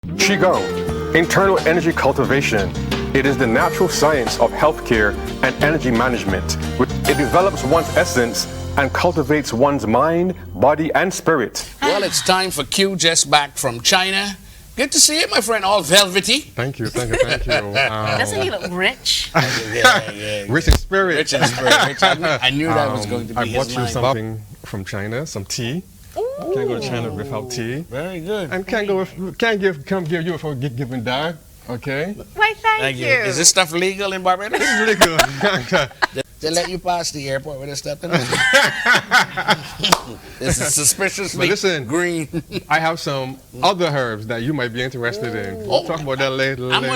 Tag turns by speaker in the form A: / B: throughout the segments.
A: Qigong, internal energy cultivation. It is the natural science of healthcare and energy management. It develops one's essence and cultivates one's mind, body, and spirit.
B: Well, it's time for Q, just back from China. Good to see you, my friend, all velvety.
A: Thank you.
C: Doesn't he look rich?
B: Yeah.
A: Rich in spirit.
B: Rich in spirit. I knew that was going to be
A: I
B: his
A: brought you
B: line.
A: something from China, some tea.
C: Ooh.
A: Can't go to China without tea.
B: Very good.
A: And come give you for giving that. Okay.
C: Why, thank you.
B: Is this stuff legal in Barbados?
A: Really good.
B: They let you pass the airport with this stuff in it? This is suspiciously green.
A: I have some other herbs that you might be interested in. We'll talk about that later.
B: I'm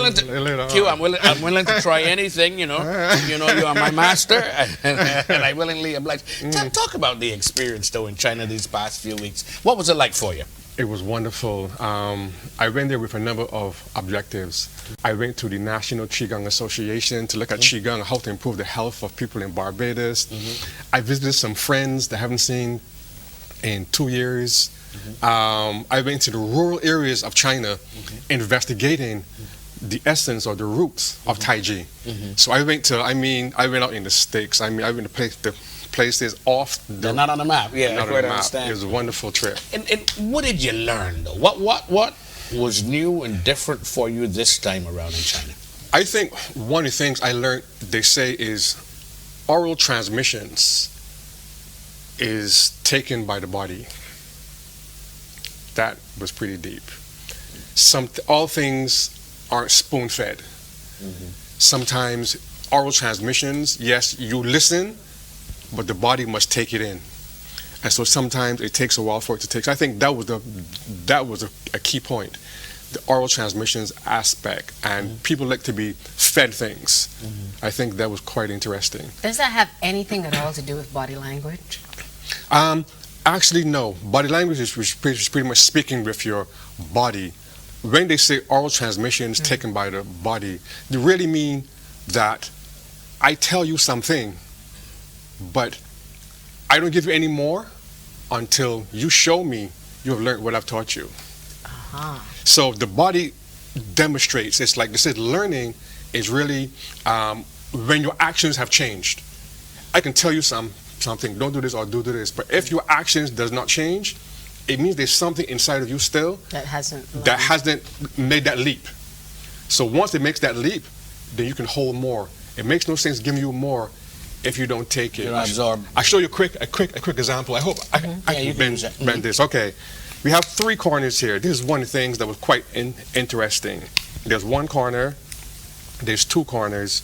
B: willing to try anything, you know. You are my master, and I willingly oblige. Talk about the experience, though, in China these past few weeks. What was it like for you?
A: It was wonderful. I went there with a number of objectives. I went to the National Qigong Association to look at Qigong, how to improve the health of people in Barbados. I visited some friends that I haven't seen in 2 years. I went to the rural areas of China investigating the essence or the roots of Tai Chi. So I went out in the sticks. I went to places off
B: They're not on the map. Yeah,
A: not on the map. It was a wonderful trip.
B: And what did you learn, though? What was new and different for you this time around in China?
A: I think one of the things I learned, they say, is oral transmissions is taken by the body. That was pretty deep. All things aren't spoon-fed. Sometimes oral transmissions, yes, you listen, but the body must take it in, and so sometimes it takes a while for it to take. So I think that was a key point, the oral transmissions aspect, and people like to be fed things. I think that was quite interesting.
C: Does that have anything at all to do with body language?
A: Actually, no. Body language is pretty much speaking with your body. When they say oral transmissions taken by the body, they really mean that I tell you something, but I don't give you any more until you show me you have learned what I've taught you. So the body demonstrates. It's like they said, learning is really when your actions have changed. I can tell you something, don't do this or do this, but if your actions does not change, it means there's something inside of you still
C: that hasn't
A: made that leap. So once it makes that leap, then you can hold more. It makes no sense giving you more if you don't take it. I'll show you a quick example. I hope I can bend this. Okay, we have 3 corners here. This is one of the things that was quite interesting. There's 1 corner, there's 2 corners,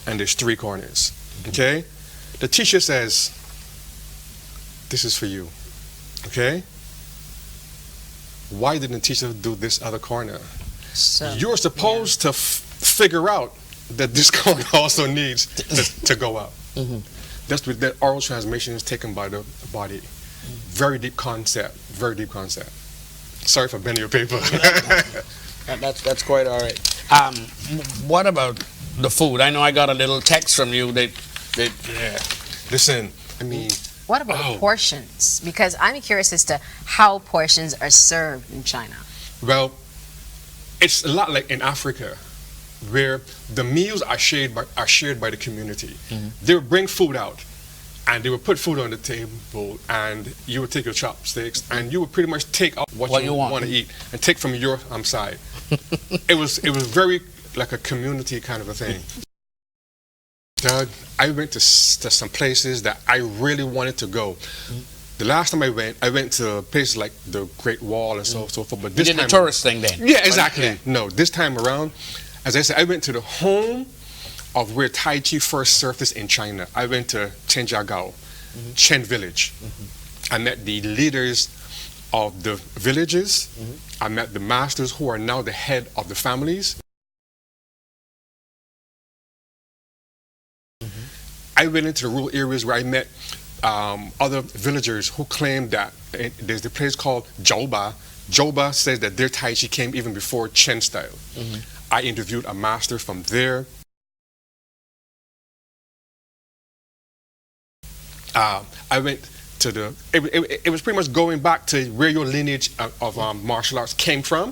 A: and there's 3 corners. Okay, the teacher says, "This is for you." Okay. Why didn't the teacher do this other corner? So, you're supposed to figure out that this corner also needs to go out. That's what that oral transmission is taken by the body. Very deep concept. Very deep concept. Sorry for bending your paper.
B: That's quite all right. What about the food? I know I got a little text from you.
A: Listen, I mean.
C: What about portions? Because I'm curious as to how portions are served in China.
A: Well, it's a lot like in Africa, where the meals are shared by the community. They would bring food out, and they would put food on the table, and you would take your chopsticks, and you would pretty much take out what you want to eat, and take from your side. It was very like a community kind of a thing. Doug, I went to some places that I really wanted to go. The last time I went to places like the Great Wall and so forth. But this
B: you did the tourist thing then?
A: Yeah, exactly. No, this time around, as I said, I went to the home of where Tai Chi first surfaced in China. I went to Chenjiagao, Chen Village. I met the leaders of the villages. I met the masters who are now the head of the families. I went into the rural areas where I met other villagers who claimed that there's a place called Zhouba. Zhouba says that their Tai Chi came even before Chen style. I interviewed a master from there. I went to it was pretty much going back to where your lineage of martial arts came from.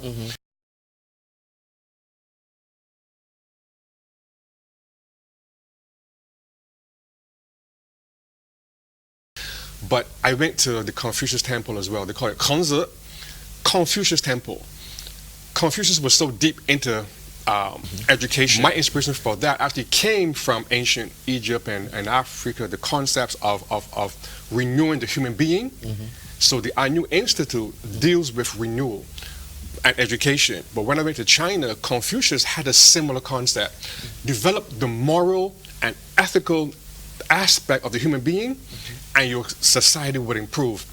A: but I went to the Confucius Temple as well. They call it Konzi, Confucius Temple. Confucius was so deep into education. My inspiration for that actually came from ancient Egypt and Africa, the concepts of renewing the human being. So the Annu Institute deals with renewal and education. But when I went to China, Confucius had a similar concept. Develop the moral and ethical aspect of the human being, and your society would improve.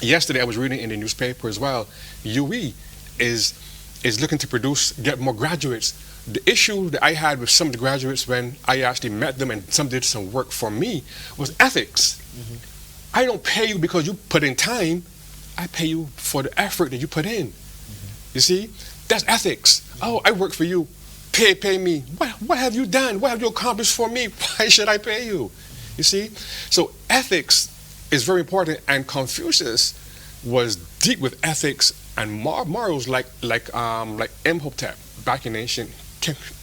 A: Yesterday I was reading in the newspaper as well, UE is looking to get more graduates. The issue that I had with some of the graduates when I actually met them and some did some work for me was ethics. I don't pay you because you put in time, I pay you for the effort that you put in. You see, that's ethics. Oh, I work for you, pay me. What have you done? What have you accomplished for me? Why should I pay you? You see, so ethics is very important, and Confucius was deep with ethics and morals, like Imhotep back in ancient Kemet.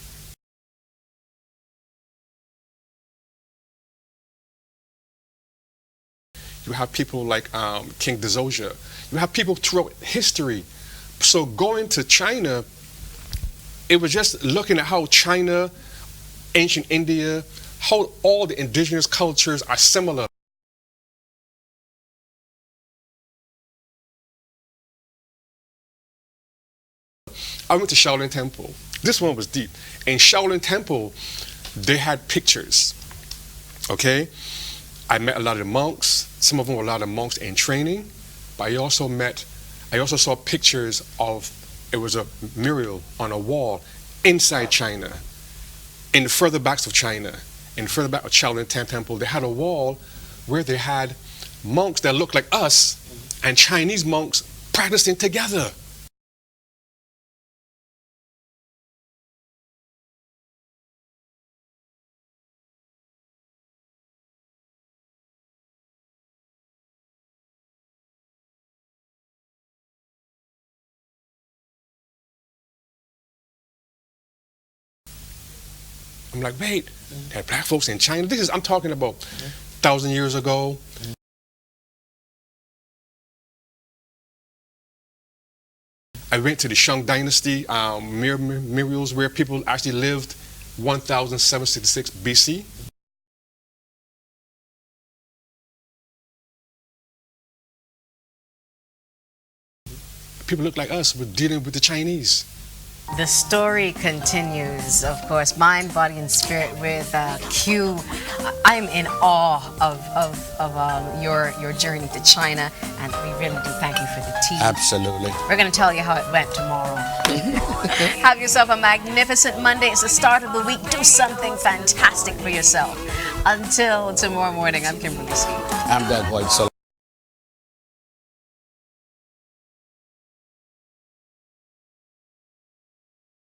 A: You have people like King Dozoja. You have people throughout history. So going to China, it was just looking at how China, ancient India, how all the indigenous cultures are similar. I went to Shaolin Temple. This one was deep. In Shaolin Temple, they had pictures. Okay? I met a lot of the monks. Some of them were a lot of monks in training. But I also saw pictures of, it was a mural on a wall inside China. In the further backs of China, in the further back of Shaolin Temple, they had a wall where they had monks that looked like us and Chinese monks practicing together. I'm like, wait, there are black folks in China? I'm talking about 1,000 years ago. I went to the Shang Dynasty murals where people actually lived 1766 BC. People look like us, we're dealing with the Chinese.
C: The story continues, of course, mind, body, and spirit with Q. I'm in awe of your journey to China, and we really do thank you for the tea.
B: Absolutely.
C: We're going to tell you how it went tomorrow. Have yourself a magnificent Monday. It's the start of the week. Do something fantastic for yourself. Until tomorrow morning, I'm Kimberly Sweet.
B: I'm Doug White.